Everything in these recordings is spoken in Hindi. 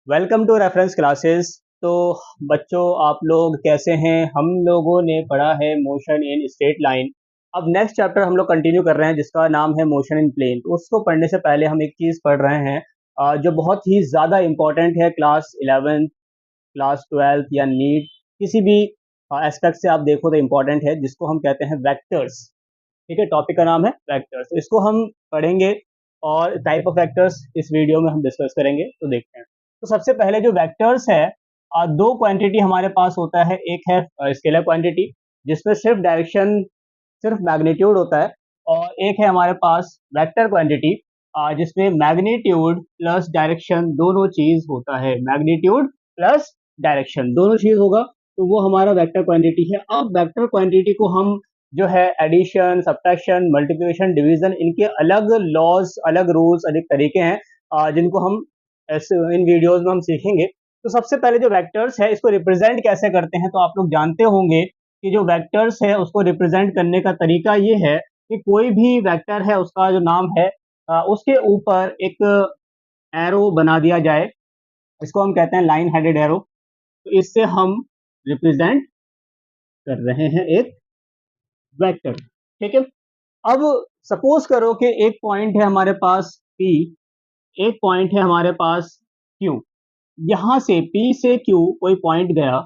Welcome to reference classes. तो बच्चों, आप लोग कैसे हैं? हम लोगों ने पढ़ा है मोशन इन स्ट्रेट लाइन। अब नेक्स्ट चैप्टर हम लोग कंटिन्यू कर रहे हैं जिसका नाम है मोशन इन प्लेन। तो उसको पढ़ने से पहले हम एक चीज़ पढ़ रहे हैं जो बहुत ही ज़्यादा इम्पोर्टेंट है क्लास 11th, क्लास 12th या नीट किसी भी एस्पेक्ट से आप देखो तो इम्पोर्टेंट है, जिसको हम कहते हैं वेक्टर्स। ठीक है, टॉपिक का नाम है वेक्टर्स। तो इसको हम पढ़ेंगे और टाइप ऑफ वेक्टर्स इस वीडियो में हम डिस्कस करेंगे। तो देखते हैं। तो सबसे पहले जो वेक्टर्स है, दो क्वांटिटी हमारे पास होता है। एक है स्केलर क्वांटिटी जिसमें सिर्फ डायरेक्शन, सिर्फ मैग्नीट्यूड होता है, और एक है हमारे पास वेक्टर क्वांटिटी जिसमें मैग्नीट्यूड प्लस डायरेक्शन दोनों चीज होता है। मैग्नीट्यूड प्लस डायरेक्शन दोनों चीज होगा, तो वो हमारा वेक्टर क्वांटिटी है। अब वेक्टर क्वांटिटी को हम जो है एडिशन, सब्ट्रैक्शन, मल्टीप्लिकेशन, डिवीजन, इनके अलग लॉज, अलग रूल्स, अलग तरीके हैं जिनको हम इन वीडियोस में हम सीखेंगे। तो सबसे पहले जो वेक्टर्स है इसको रिप्रेजेंट कैसे करते हैं, तो आप लोग जानते होंगे कि जो वेक्टर्स है उसको रिप्रेजेंट करने का तरीका ये है कि कोई भी वेक्टर है उसका जो नाम है उसके ऊपर एक एरो बना दिया जाए। इसको हम कहते हैं लाइन हेडेड एरो। तो इससे हम रिप्रेजेंट कर रहे हैं एक वेक्टर। ठीक है। अब सपोज करो कि एक पॉइंट है हमारे पास P, एक पॉइंट है हमारे पास Q। यहाँ से P से Q कोई पॉइंट गया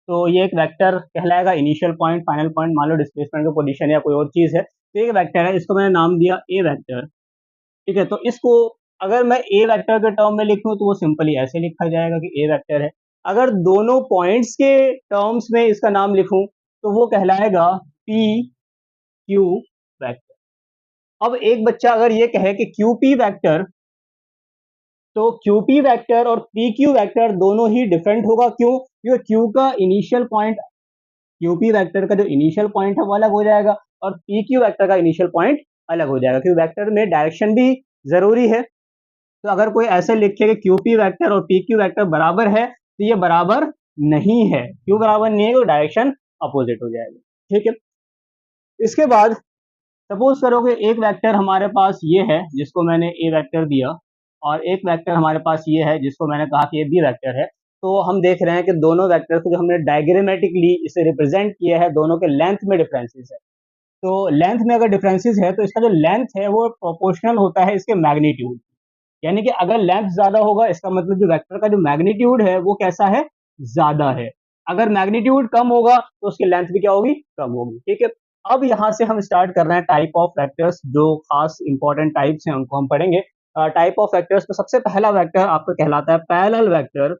तो ये एक वेक्टर कहलाएगा। इनिशियल पॉइंट, फाइनल पॉइंट, मान लो डिस्प्लेसमेंट का पोजीशन या कोई और चीज है, तो एक वेक्टर है। इसको मैंने नाम दिया ए वेक्टर। ठीक है। तो इसको अगर मैं ए वेक्टर के टर्म में लिखूं तो वो सिंपली ऐसे लिखा जाएगा कि ए वेक्टर है। अगर दोनों पॉइंट्स के टर्म्स में इसका नाम लिखूं तो वो कहलाएगा पी क्यू वेक्टर। अब एक बच्चा अगर ये कहे कि क्यू पी वेक्टर, तो QP वेक्टर और PQ वेक्टर दोनों ही डिफरेंट होगा। क्यों? क्योंकि Q का इनिशियल पॉइंट, QP वेक्टर का जो इनिशियल पॉइंट है वो अलग हो जाएगा और PQ वेक्टर का इनिशियल पॉइंट अलग हो जाएगा, क्योंकि वेक्टर में डायरेक्शन भी जरूरी है। तो अगर कोई ऐसे लिखे कि QP वेक्टर और PQ वेक्टर बराबर है, तो ये बराबर नहीं है। क्यों बराबर नहीं है? क्योंकि डायरेक्शन अपोजिट हो जाएगा। ठीक है। इसके बाद सपोज करो कि एक वेक्टर हमारे पास ये है जिसको मैंने ए वेक्टर दिया, और एक वेक्टर हमारे पास ये है जिसको मैंने कहा कि ये बी वेक्टर है। तो हम देख रहे हैं कि दोनों वेक्टर को जो हमने डायग्रामेटिकली इसे रिप्रेजेंट किया है, दोनों के लेंथ में डिफरेंसेस है। तो लेंथ में अगर डिफरेंसेस है तो इसका जो लेंथ है वो प्रोपोर्शनल होता है इसके मैग्नीट्यूड। यानी कि अगर लेंथ ज्यादा होगा इसका मतलब जो वेक्टर का जो मैग्नीट्यूड है वो कैसा है? ज्यादा है। अगर मैग्नीट्यूड कम होगा तो उसकी लेंथ भी क्या होगी? कम होगी। ठीक है। अब यहां से हम स्टार्ट कर रहे हैं टाइप ऑफ वेक्टर्स। जो खास इंपॉर्टेंट टाइप्स हैं उनको हम पढ़ेंगे। टाइप ऑफ वेक्टर्स में सबसे पहला वेक्टर आपका कहलाता है पैरेलल वेक्टर।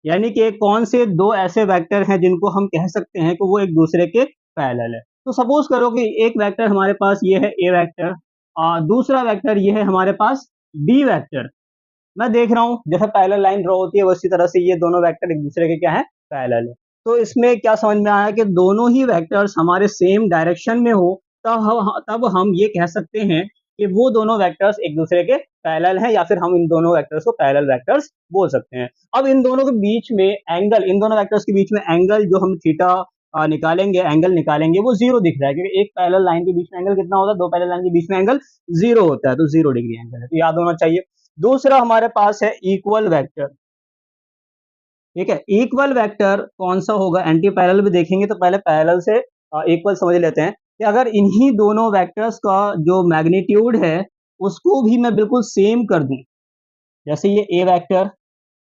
यानी कि कौन से दो ऐसे वेक्टर हैं जिनको हम कह सकते हैं कि वो एक दूसरे के पैरेलल है। तो सपोज करो कि एक वेक्टर हमारे पास ये है ए वेक्टर, दूसरा वेक्टर ये है हमारे पास बी वेक्टर। मैं देख रहा हूँ जैसे पैरेलल लाइन ड्रॉ होती है उसी तरह से ये दोनों वेक्टर एक दूसरे के क्या है? पैरेलल है। तो इसमें क्या समझ में आया कि दोनों ही वेक्टर्स हमारे सेम डायरेक्शन में हो तब हम ये कह सकते हैं कि वो दोनों वेक्टर्स एक दूसरे के पैरेलल हैं, या फिर हम इन दोनों वेक्टर्स को पैरेलल वेक्टर्स बोल सकते हैं। अब इन दोनों के बीच में एंगल, इन दोनों वेक्टर्स के बीच में एंगल जो हम थीटा निकालेंगे, एंगल निकालेंगे, वो जीरो दिख रहा है, क्योंकि एक पैरेलल लाइन के बीच में एंगल कितना होता है? दो पैरेलल लाइन के बीच में एंगल जीरो होता है, तो 0 डिग्री एंगल है, तो याद होना चाहिए। दूसरा हमारे पास है इक्वल वेक्टर। ठीक है। इक्वल वेक्टर कौन सा होगा? एंटी पैरेलल भी देखेंगे, तो पहले पैरेलल से इक्वल समझ लेते हैं कि अगर इन्हीं दोनों वेक्टर्स का जो मैग्नीट्यूड है उसको भी मैं बिल्कुल सेम कर दूं, जैसे ये ए वेक्टर,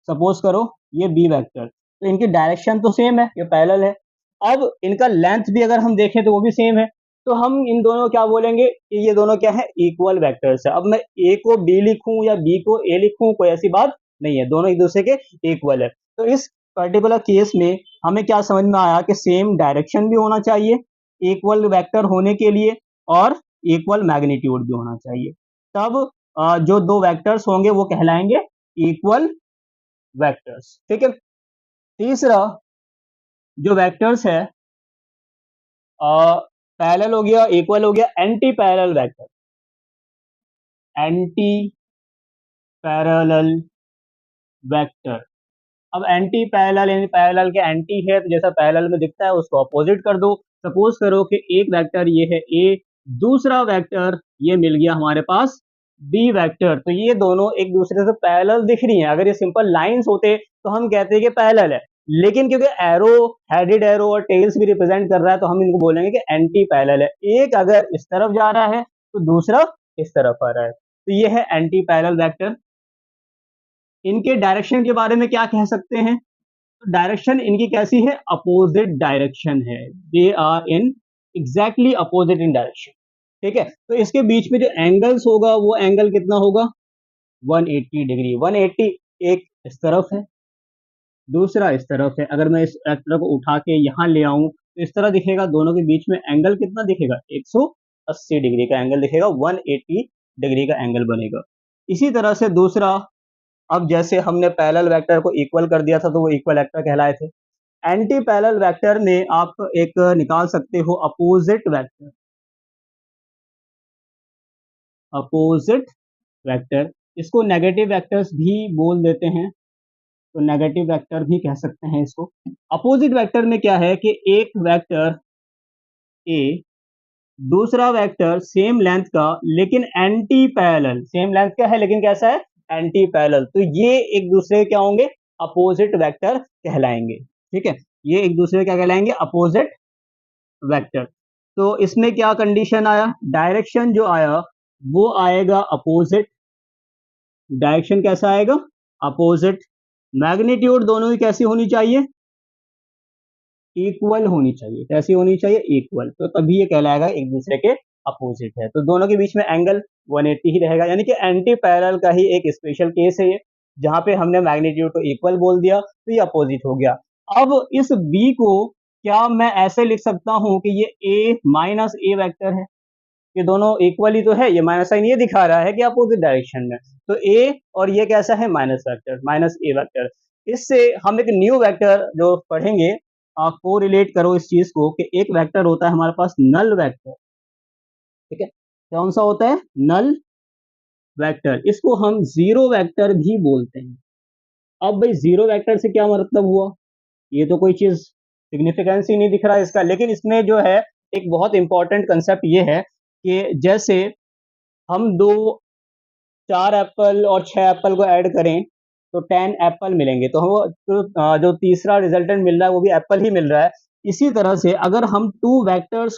सपोज करो ये बी वेक्टर, तो इनकी डायरेक्शन तो सेम है, ये पैरेलल है। अब इनका लेंथ भी अगर हम देखें तो वो भी सेम है, तो हम इन दोनों क्या बोलेंगे कि ये दोनों क्या है? इक्वल वेक्टर्स है। अब मैं ए को बी लिखूं या बी को ए लिखूं कोई ऐसी बात नहीं है, दोनों एक दूसरे के इक्वल है। तो इस पर्टिकुलर केस में हमें क्या समझ में आया कि सेम डायरेक्शन भी होना चाहिए इक्वल वेक्टर होने के लिए, और इक्वल मैग्नीट्यूड भी होना चाहिए। तब जो दो वेक्टर्स होंगे वो कहलाएंगे इक्वल वेक्टर्स। ठीक है। तीसरा जो वेक्टर्स है, पैरेलल हो गया, इक्वल हो गया, anti parallel vector. Anti parallel vector. अब एंटी पैरेलल यानी पैरेलल के एंटी है, तो जैसा पैरेलल में दिखता है उसको अपोजिट कर दो। सपोज करो कि एक वेक्टर ये है ए, दूसरा वेक्टर ये मिल गया हमारे पास बी वेक्टर, तो ये दोनों एक दूसरे से पैरेलल दिख रही हैं। अगर ये सिंपल लाइंस होते तो हम कहते हैं कि पैरेलल है, लेकिन क्योंकि एरो, हेडेड एरो और टेल्स भी रिप्रेजेंट कर रहा है, तो हम इनको बोलेंगे कि एंटी पैरेलल है। एक अगर इस तरफ जा रहा है तो दूसरा इस तरफ आ रहा है, तो ये है एंटी पैरेलल वेक्टर। इनके डायरेक्शन के बारे में क्या कह सकते हैं? तो डायरेक्शन इनकी कैसी है? अपोजिट डायरेक्शन है। They are in exactly opposite in direction. ठीक है, तो इसके बीच में जो एंगल्स होगा वो एंगल कितना होगा? 180 डिग्री। 180 एक इस तरफ है, दूसरा इस तरफ है। अगर मैं इस वेक्टर को उठा के यहाँ ले आऊं तो इस तरह दिखेगा, दोनों के बीच में एंगल कितना दिखेगा? 180 डिग्री का एंगल दिखेगा, 180 डिग्री का एंगल बनेगा। इसी तरह से दूसरा, अब जैसे हमने पैरेलल वेक्टर को इक्वल कर दिया था तो वो इक्वल वेक्टर कहलाए थे। एंटी पैरेलल वेक्टर में आप एक निकाल सकते हो अपोजिट वेक्टर। अपोजिट वेक्टर, इसको नेगेटिव वेक्टर्स भी बोल देते हैं, तो नेगेटिव वेक्टर भी कह सकते हैं इसको। अपोजिट वेक्टर में क्या है कि एक वेक्टर ए, दूसरा वेक्टर सेम लेंथ का लेकिन एंटी पैरेलल, सेम लेंथ का है लेकिन कैसा है? एंटी पैरेलल, तो ये एक दूसरे क्या होंगे? अपोजिट वेक्टर कहलाएंगे। ठीक है, ये एक दूसरे क्या कहलाएंगे? Opposite vector. तो इसमें क्या कंडीशन आया? डायरेक्शन जो आया वो आएगा अपोजिट। डायरेक्शन कैसा आएगा? अपोजिट। मैग्नीट्यूड दोनों की कैसी होनी चाहिए? इक्वल होनी चाहिए। कैसी होनी चाहिए? इक्वल। तो तभी ये कहलाएगा एक दूसरे के अपोजिट है। तो दोनों के बीच में एंगल 180 ही रहेगा, यानी कि एंटी पैरेलल का ही एक स्पेशल केस है ये, जहां पे हमने मैग्नीट्यूड को इक्वल बोल दिया तो ये अपोजिट हो गया। अब इस बी को क्या मैं ऐसे लिख सकता हूं कि ये ए माइनस ए वेक्टर है? ये दोनों इक्वल ही तो है, ये माइनस साइन ये दिखा रहा है कि अपोजिट डायरेक्शन में, तो ए और ये कैसा है? माइनस वेक्टर, माइनस ए वेक्टर। इससे हम एक न्यू वेक्टर जो पढ़ेंगे, को रिलेट करो इस चीज को कि एक वेक्टर होता है हमारे पास नल वेक्टर। ठीक है, कौन सा होता है? Null vector. इसको हम जीरो वेक्टर भी बोलते हैं। अब भाई जीरो वेक्टर से क्या मतलब हुआ? ये तो कोई चीज सिग्निफिकेंस ही नहीं दिख रहा है इसका, लेकिन इसमें जो है एक बहुत इंपॉर्टेंट कंसेप्ट ये है कि जैसे हम दो, 4 एप्पल और 6 एप्पल को ऐड करें तो 10 एप्पल मिलेंगे, तो हम जो तीसरा रिजल्टेंट मिल रहा है वो भी एप्पल ही मिल रहा है। इसी तरह से अगर हम दो वेक्टर्स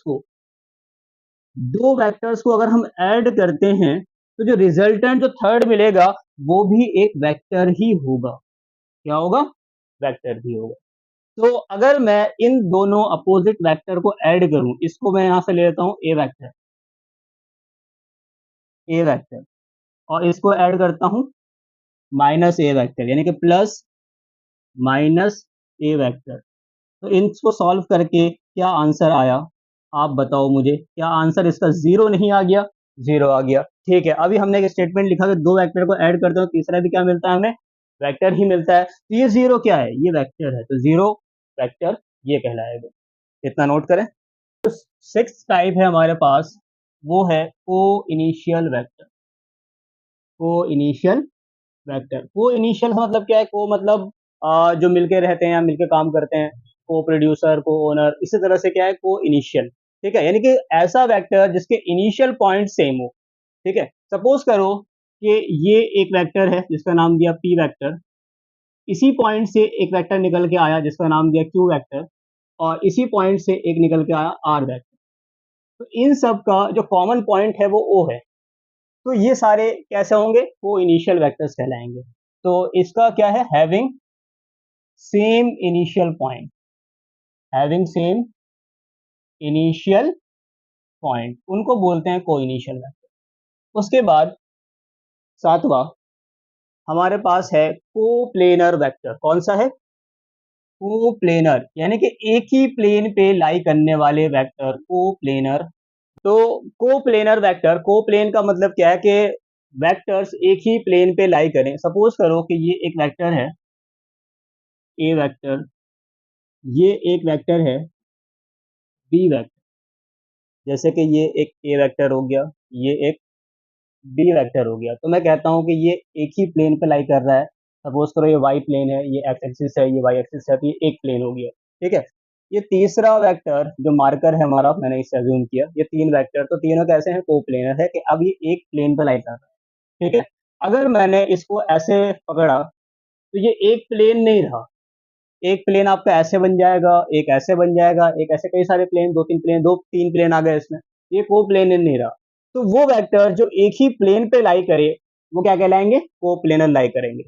को अगर हम ऐड करते हैं तो जो रिजल्टेंट जो थर्ड मिलेगा वो भी एक वेक्टर ही होगा। क्या होगा? वेक्टर ही होगा। तो अगर मैं इन दोनों अपोजिट वेक्टर को ऐड करूं, इसको मैं यहां से ले लेता हूं ए वेक्टर, ए वेक्टर, और इसको ऐड करता हूं माइनस ए वेक्टर, यानी कि प्लस माइनस ए वेक्टर। तो इनको सॉल्व करके क्या आंसर आया? आप बताओ मुझे, क्या आंसर इसका जीरो नहीं आ गया? जीरो आ गया। ठीक है, अभी हमने एक स्टेटमेंट लिखा कि दो वेक्टर को ऐड करते हो तीसरा भी क्या मिलता है हमें? वेक्टर ही मिलता है। तो ये जीरो क्या है? ये वेक्टर है, तो जीरो वेक्टर ये कहलाएगा। इतना नोट करें। सिक्स टाइप है हमारे पास, वो है को इनिशियल वेक्टर। को इनिशियल वेक्टर, को इनिशियल मतलब क्या है? को मतलब जो मिलके रहते हैं या मिलके काम करते हैं, को प्रोड्यूसर, को ओनर, इसी तरह से क्या है? को इनिशियल। ठीक है, यानी कि ऐसा वेक्टर जिसके इनिशियल पॉइंट सेम हो। ठीक है, सपोज करो कि ये एक वेक्टर है जिसका नाम दिया पी वेक्टर, इसी पॉइंट से एक वेक्टर निकल के आया जिसका नाम दिया क्यू वेक्टर, और इसी पॉइंट से एक निकल के आया आर वेक्टर। तो इन सब का जो कॉमन पॉइंट है वो ओ है। तो ये सारे कैसे होंगे? को इनिशियल वेक्टर्स कहलाएंगे। तो इसका क्या है? Having same initial point, having same initial point, उनको बोलते हैं को इनिशियल वेक्टर। उसके बाद सातवां हमारे पास है कोप्लेनर वेक्टर। कौन सा है? कोप्लेनर, यानी कि एक ही प्लेन पे लाई करने वाले वेक्टर कोप्लेनर। तो कोप्लेनर वेक्टर, कोप्लेन का मतलब क्या है कि वेक्टर्स एक ही प्लेन पे लाई करें। सपोज करो कि ये एक वेक्टर है ए वेक्टर, ये एक वेक्टर है बी वेक्टर, जैसे कि ये एक ए वेक्टर हो गया, ये एक बी वेक्टर हो गया। तो मैं कहता हूं कि ये एक ही प्लेन पे लाई कर रहा है। सपोज करो ये वाई प्लेन है, ये एक्स एक्सिस है, ये वाई एक्सिस है, तो ये एक प्लेन हो गया। ठीक है, ये तीसरा वेक्टर जो मार्कर है हमारा, मैंने इसे अज्यूम किया, ये तीन वेक्टर, तो तीनों कैसे हैं? कोप्लेनर है कि अब ये एक प्लेन पे लाई कर रहा है। ठीक है। अगर मैंने इसको ऐसे पकड़ा तो ये एक प्लेन नहीं रहा, एक प्लेन आपका ऐसे बन जाएगा, एक ऐसे बन जाएगा, एक ऐसे, कई सारे प्लेन, दो तीन प्लेन, दो तीन प्लेन आ गए इसमें, ये को प्लेनर नहीं रहा। तो वो वेक्टर जो एक ही प्लेन पे लाई करे वो क्या कहलाएंगे? को प्लेनर लाई करेंगे,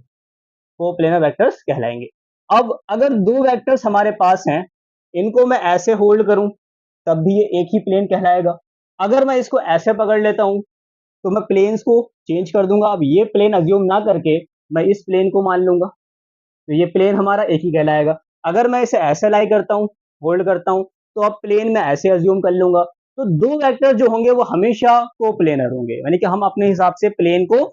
को प्लेनर वेक्टर्स कहलाएंगे। अब अगर दो वेक्टर्स हमारे पास हैं, इनको मैं ऐसे होल्ड करूं तब भी ये एक ही प्लेन कहलाएगा। अगर मैं इसको ऐसे पकड़ लेता हूं तो मैं प्लेन्स को चेंज कर दूंगा। अब ये प्लेन अज्यूम ना करके मैं इस प्लेन को मान लूंगा, तो ये प्लेन हमारा एक ही कहलाएगा। अगर मैं इसे ऐसे लाई करता हूँ, होल्ड करता हूँ, तो अब प्लेन में ऐसे अज्यूम कर लूंगा। तो दो वेक्टर जो होंगे वो हमेशा कोप्लेनर होंगे, यानी कि हम अपने हिसाब से प्लेन को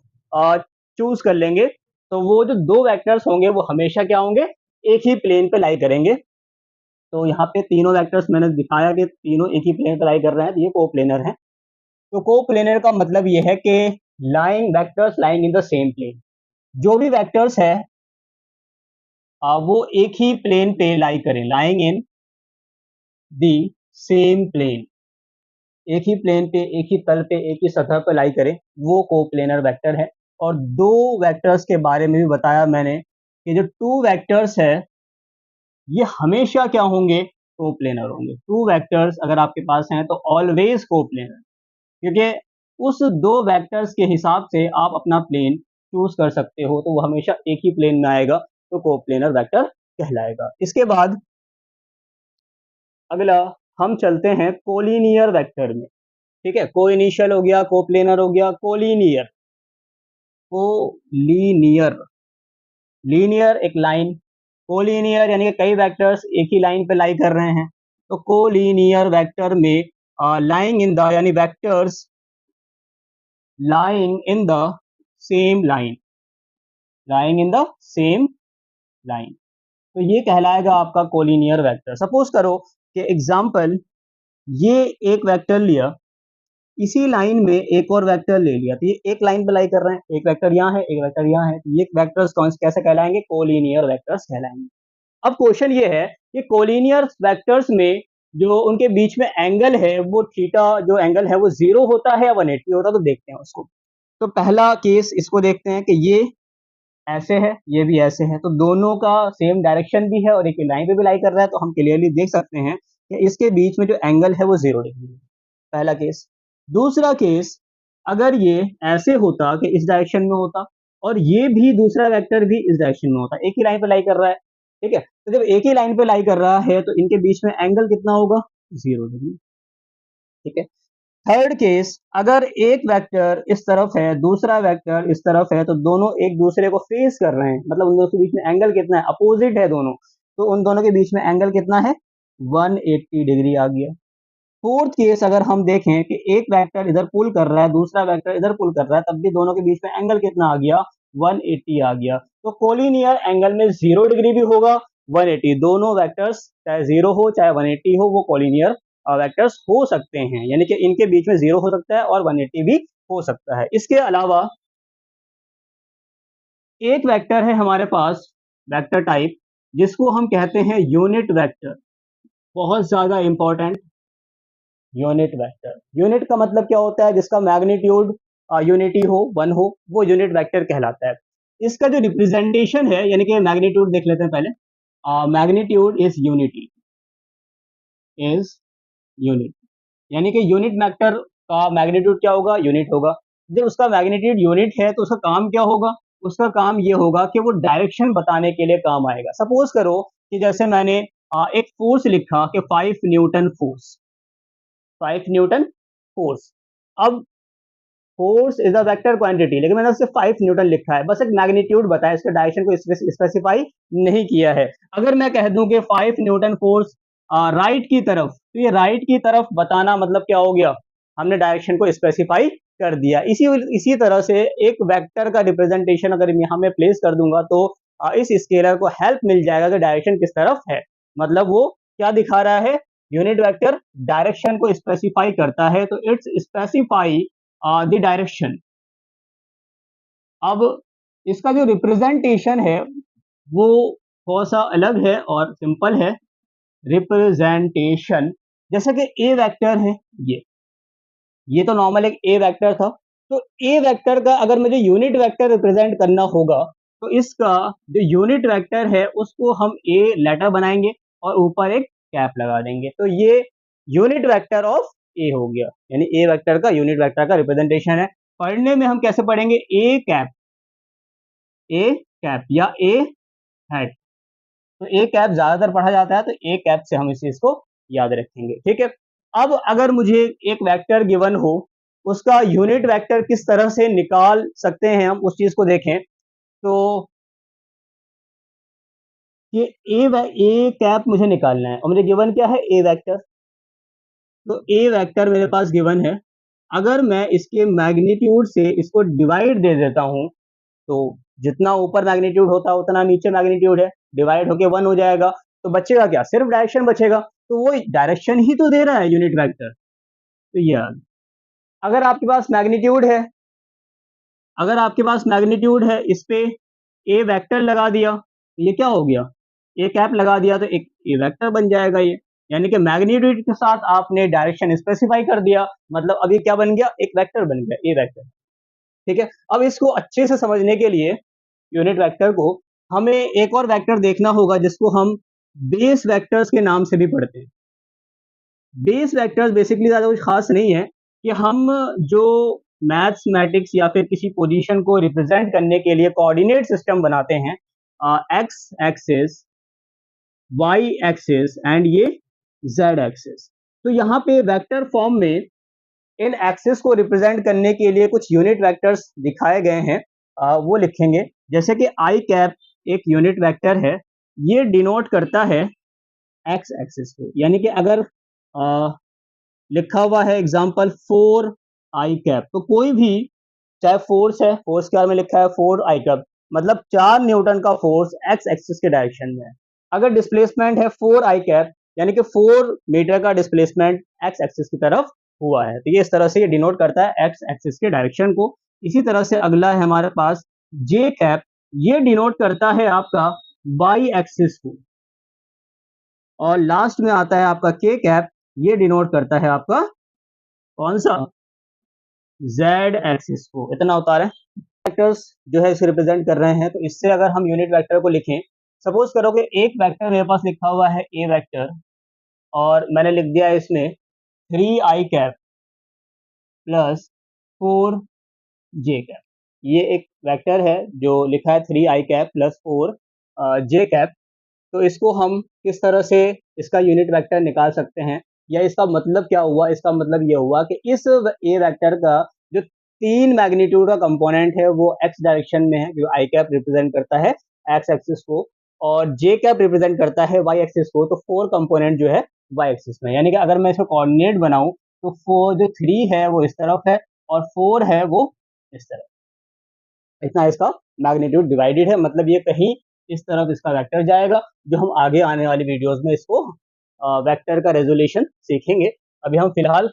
चूज कर लेंगे। तो वो जो दो वेक्टर्स होंगे वो हमेशा क्या होंगे? एक ही प्लेन पे लाई करेंगे। तो यहाँ पे तीनों वेक्टर्स मैंने दिखाया कि तीनों एक ही प्लेन पे लाई कर रहे हैं, तो ये कोप्लेनर है। तो कोप्लेनर का मतलब ये है कि lying vectors lying in the same plane. जो भी वेक्टर्स है वो एक ही प्लेन पे लाई करें, lying in the same plane, एक ही प्लेन पे, एक ही तल पे, एक ही सतह पे लाई करें, वो कोप्लेनर वेक्टर है। और दो वेक्टर्स के बारे में भी बताया मैंने कि जो टू वेक्टर्स है ये हमेशा क्या होंगे? कोप्लेनर होंगे। टू वेक्टर्स अगर आपके पास हैं तो ऑलवेज कोप्लेनर, क्योंकि उस दो वेक्टर्स के हिसाब से आप अपना प्लेन चूज कर सकते हो, तो वो हमेशा एक ही प्लेन में आएगा, तो कोप्लेनर वेक्टर कहलाएगा। इसके बाद अगला हम चलते हैं कोलिनियर वेक्टर में। ठीक है, को इनिशियल हो गया, कोप्लेनर हो गया, कोलिनियर। कोलिनियर, लीनियर एक लाइन, कोलिनियर यानी कि कई वेक्टर्स एक ही लाइन पे लाई कर रहे हैं। तो कोलिनियर वेक्टर में लाइंग इन द, यानी vectors lying in the same line, lying in the same line, तो ये कहलाएगा आपका कोलिनियर वेक्टर। सपोज करो कि एग्जाम्पल ये एक वेक्टर लिया, इसी लाइन में एक और वेक्टर ले लिया, तो ये एक लाइन पे लाई कर रहे हैं, एक वेक्टर यहाँ है, एक वेक्टर यहाँ है, तो ये वेक्टर्स कौन से कैसे कहलाएंगे? कोलिनियर वेक्टर्स कहलाएंगे। अब क्वेश्चन ये है कि कोलिनियर वेक्टर्स में जो उनके बीच में एंगल है वो थीटा, जो एंगल है वो 0 होता है या 180 होता है, तो देखते हैं उसको। तो पहला केस इसको देखते हैं कि ये ऐसे है, ये भी ऐसे है, तो दोनों का सेम डायरेक्शन भी है और एक लाइन पे भी लाई कर रहा है, तो हम क्लियरली देख सकते हैं कि इसके बीच में जो एंगल है वो 0 डिग्री है। पहला केस। दूसरा केस, अगर ये ऐसे होता कि इस डायरेक्शन में होता और ये भी दूसरा वेक्टर भी इस डायरेक्शन में होता, एक ही लाइन पे लाई कर रहा है, ठीक है, तो जब एक ही लाइन पे लाई कर रहा है तो इनके बीच में एंगल कितना होगा? 0 डिग्री। ठीक है। थर्ड केस, अगर एक वेक्टर इस तरफ है, दूसरा वेक्टर इस तरफ है, तो दोनों एक दूसरे को फेस कर रहे हैं, मतलब उन दोनों के बीच में एंगल कितना है? अपोजिट है दोनों, तो उन दोनों के बीच में एंगल कितना है? 180 डिग्री आ गया। फोर्थ केस अगर हम देखें कि एक वेक्टर इधर पुल कर रहा है, दूसरा वेक्टर इधर पुल कर रहा है, तब भी दोनों के बीच में एंगल कितना आ गया? 180 आ गया। तो कोलिनियर एंगल में 0 डिग्री भी होगा, 180, दोनों वेक्टर्स चाहे 0 हो चाहे 180 हो, वो कोलिनियर वेक्टर्स हो सकते हैं, यानी कि इनके बीच में 0 हो सकता है और 180 भी हो सकता है। इसके अलावा एक वेक्टर है हमारे पास, वेक्टर टाइप, जिसको हम कहते हैं यूनिट वेक्टर। बहुत ज्यादा इंपॉर्टेंट, यूनिट वेक्टर। यूनिट का मतलब क्या होता है? जिसका मैग्नीट्यूड यूनिटी हो, 1 हो, वो यूनिट वेक्टर कहलाता है। इसका जो रिप्रेजेंटेशन है, यानी कि मैग्नीट्यूड देख लेते हैं पहले। Magnitude is unity, is unit, यानी कि यूनिट वेक्टर का मैग्नीट्यूड क्या होगा? यूनिट होगा। जब उसका मैग्नीट्यूड यूनिट है तो उसका काम क्या होगा? उसका काम ये होगा कि वो डायरेक्शन बताने के लिए काम आएगा। सपोज करो कि जैसे मैंने एक फोर्स लिखा कि 5 न्यूटन फोर्स, 5 न्यूटन फोर्स। अब force is a vector quantity, लेकिन मैंने उससे 5 न्यूटन लिखा है, बस एक मैग्नीट्यूड बताया, इसके डायरेक्शन को स्पेसिफाई नहीं किया है। अगर मैं कह दूं कि 5 न्यूटन फोर्स राइट की तरफ, तो ये राइट की तरफ बताना मतलब क्या हो गया? हमने डायरेक्शन को स्पेसिफाई कर दिया। इसी तरह से एक वेक्टर का रिप्रेजेंटेशन अगर यहाँ मैं प्लेस कर दूंगा तो इस स्केलर को हेल्प मिल जाएगा कि डायरेक्शन किस तरफ है, मतलब वो क्या दिखा रहा है? यूनिट वेक्टर डायरेक्शन को स्पेसिफाई करता है, तो इट्स स्पेसिफाई द डायरेक्शन। अब इसका जो रिप्रेजेंटेशन है वो थोड़ा सा अलग है और सिंपल है। रिप्रेजेंटेशन, जैसे कि ए वेक्टर है, ये तो नॉर्मल एक ए वेक्टर था, तो ए वेक्टर का अगर मुझे यूनिट वेक्टर रिप्रेजेंट करना होगा, तो इसका जो यूनिट वेक्टर है उसको हम ए लेटर बनाएंगे और ऊपर एक कैप लगा देंगे, तो ये यूनिट वेक्टर ऑफ ए हो गया, यानी ए वेक्टर का यूनिट वेक्टर का रिप्रेजेंटेशन है। पढ़ने में हम कैसे पढ़ेंगे, ए कैप या ए हैट, तो ए कैप ज्यादातर पढ़ा जाता है, तो ए कैप से हम इस चीज को याद रखेंगे, ठीक है। अब अगर मुझे एक वेक्टर गिवन हो, उसका यूनिट वेक्टर किस तरह से निकाल सकते हैं हम उस चीज को देखें, तो ये ए कैप मुझे निकालना है और मुझे गिवन क्या है, ए वेक्टर। तो ए वेक्टर मेरे पास गिवन है, अगर मैं इसके मैग्नीट्यूड से इसको डिवाइड दे देता हूं, तो जितना ऊपर मैग्नीट्यूड होता है उतना नीचे मैग्नीट्यूड है, डिवाइड होके 1 हो जाएगा, तो बचेगा क्या, सिर्फ डायरेक्शन बचेगा, तो वो डायरेक्शन ही तो दे रहा है यूनिट वेक्टर। तो ये अगर आपके पास मैग्नीट्यूड है, अगर आपके पास मैग्नीट्यूड है, इस पे ए वेक्टर लगा दिया, ये क्या हो गया, ए कैप लगा दिया, तो एक ए वेक्टर बन जाएगा ये, यानी कि मैग्नीट्यूड के साथ आपने डायरेक्शन स्पेसिफाई कर दिया, मतलब अभी क्या बन गया, एक वेक्टर बन गया, ए वेक्टर, ठीक है। अब इसको अच्छे से समझने के लिए यूनिट वेक्टर को हमें एक और वेक्टर देखना होगा जिसको हम बेस वेक्टर्स के नाम से भी पढ़ते हैं। बेस वेक्टर्स बेसिकली ज्यादा कुछ खास नहीं है कि हम जो मैथमेटिक्स या फिर किसी पोजीशन को रिप्रेजेंट करने के लिए कोऑर्डिनेट सिस्टम बनाते हैं, x axis, y axis and ये जेड एक्सिस, तो यहाँ पे वेक्टर फॉर्म में इन एक्सिस को रिप्रेजेंट करने के लिए कुछ यूनिट वेक्टर्स दिखाए गए हैं, वो लिखेंगे, जैसे कि आई कैप एक यूनिट वेक्टर है, ये डिनोट करता है एक्स एक्सिस को, यानी कि अगर लिखा हुआ है एग्जांपल 4 आई कैप, तो कोई भी चाहे फोर्स है, फोर्स के बारे में लिखा है 4 आई कैप, मतलब 4 न्यूटन का फोर्स एक्स एक्सिस के डायरेक्शन में है। अगर डिस्प्लेसमेंट है 4 आई कैप, यानी कि 4 मीटर का डिस्प्लेसमेंट एक्स एक्सिस की तरफ हुआ है, तो ये इस तरह से ये डिनोट करता है एक्स एक्सिस के डायरेक्शन को। इसी तरह से अगला है हमारे पास जे कैप, ये डिनोट करता है आपका वाई एक्सिस को, और लास्ट में आता है आपका के कैप, ये डिनोट करता है आपका कौन सा, जेड एक्सिस को। इतना उतारे वेक्टर्स जो है इसे रिप्रेजेंट कर रहे हैं, तो इससे अगर हम यूनिट वेक्टर को लिखें, सपोज करो कि एक वेक्टर मेरे पास लिखा हुआ है ए वेक्टर, और मैंने लिख दिया इसमें 3 आई कैप प्लस 4 जे कैप, ये एक वेक्टर है जो लिखा है 3 आई कैप प्लस 4 जे कैप। तो इसको हम किस तरह से इसका यूनिट वेक्टर निकाल सकते हैं, या इसका मतलब क्या हुआ, इसका मतलब ये हुआ कि इस ए वेक्टर का जो 3 मैग्नीट्यूड का कंपोनेंट है वो एक्स डायरेक्शन में है, जो आई कैप रिप्रेजेंट करता है एक्स एक्सिस को, और जे कैप रिप्रेजेंट करता है वाई एक्सिस को, तो 4 कंपोनेंट जो है वाई एक्सिस में, यानी कि अगर मैं इसको कोऑर्डिनेट बनाऊं, तो 4 जो 3 है वो इस तरफ है और 4 है वो इस तरफ, इतना इसका मैग्नीट्यूड डिवाइडेड है, मतलब ये कहीं इस तरफ इसका वेक्टर जाएगा, जो हम आगे आने वाली वीडियोस में इसको वेक्टर का रेजोल्यूशन सीखेंगे। अभी हम फिलहाल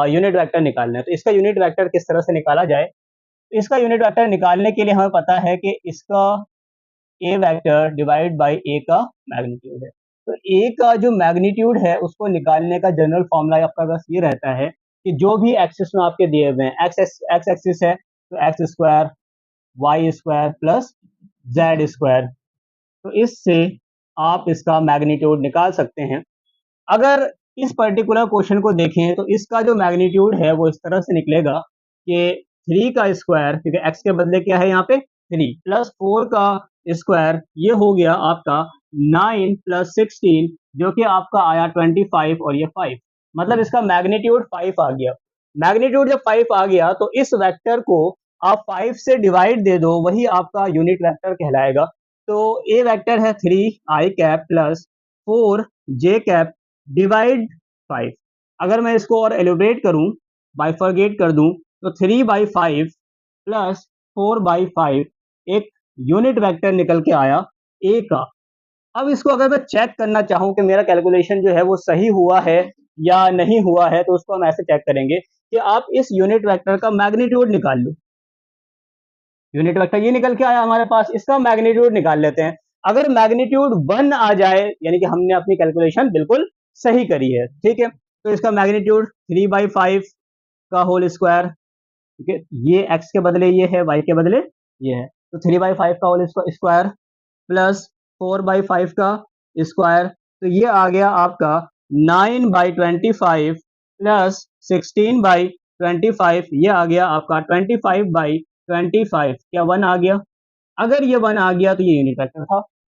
यूनिट वेक्टर निकालना है, तो इसका यूनिट वेक्टर किस तरह से निकाला जाए, तो इसका यूनिट वेक्टर निकालने के लिए हमें पता है कि इसका ए वेक्टर डिवाइड बाय ए का मैग्नीट्यूड है, तो ए का जो मैग्नीट्यूड है उसको निकालने का जनरल फॉर्मूला आपका बस ये रहता है कि जो भी एक्सिस में आपके दिए हुए हैं, एक्स एक्सिस है तो x square y square plus z square, तो इससे आप इसका मैग्नीट्यूड निकाल सकते हैं। अगर इस पर्टिकुलर क्वेश्चन को देखें तो इसका जो मैग्नीट्यूड है वो इस तरह से निकलेगा कि 3 का स्क्वायर, क्योंकि x के बदले क्या है यहाँ पे 3, प्लस 4 का स्क्वायर, ये हो गया आपका 9 प्लस 16, जो कि आपका आया 25, और ये 5, मतलब इसका मैग्नीट्यूड 5 आ गया। मैग्नीट्यूड जब 5 आ गया तो इस वेक्टर को आप 5 से डिवाइड दे दो, वही आपका यूनिट वेक्टर कहलाएगा। तो ए वेक्टर है 3 आई कैप प्लस 4 जे कैप डिवाइड 5। अगर मैं इसको और एलिब्रेट करूं, बाइफरगेट कर दूं, तो 3/5 प्लस 4/5 एक यूनिट वेक्टर निकल के आया ए का। अब इसको अगर मैं चेक करना चाहूं कि मेरा कैलकुलेशन जो है वो सही हुआ है या नहीं हुआ है, तो उसको हम ऐसे चेक करेंगे कि आप इस यूनिट वेक्टर का मैग्नीट्यूड निकाल लो। यूनिट वेक्टर ये निकल के आया हमारे पास, इसका मैग्नीट्यूड निकाल लेते हैं। अगर मैग्नीट्यूड 1 आ जाए, यानी कि हमने अपनी कैलकुलेशन बिल्कुल सही करी है, ठीक है। तो इसका मैग्नीट्यूड 3/5 का होल स्क्वायर ठीक है, ये x के बदले ये है, y के बदले ये है, तो 3/5 का होल स्क्वायर प्लस 4/5 का स्क्वायर, तो ये आ गया आपका 9/25 प्लस 16/25, ये आ गया आपका 25/25, क्या 1 आ गया? अगर ये 1 आ गया तो ये यूनिट वेक्टर था।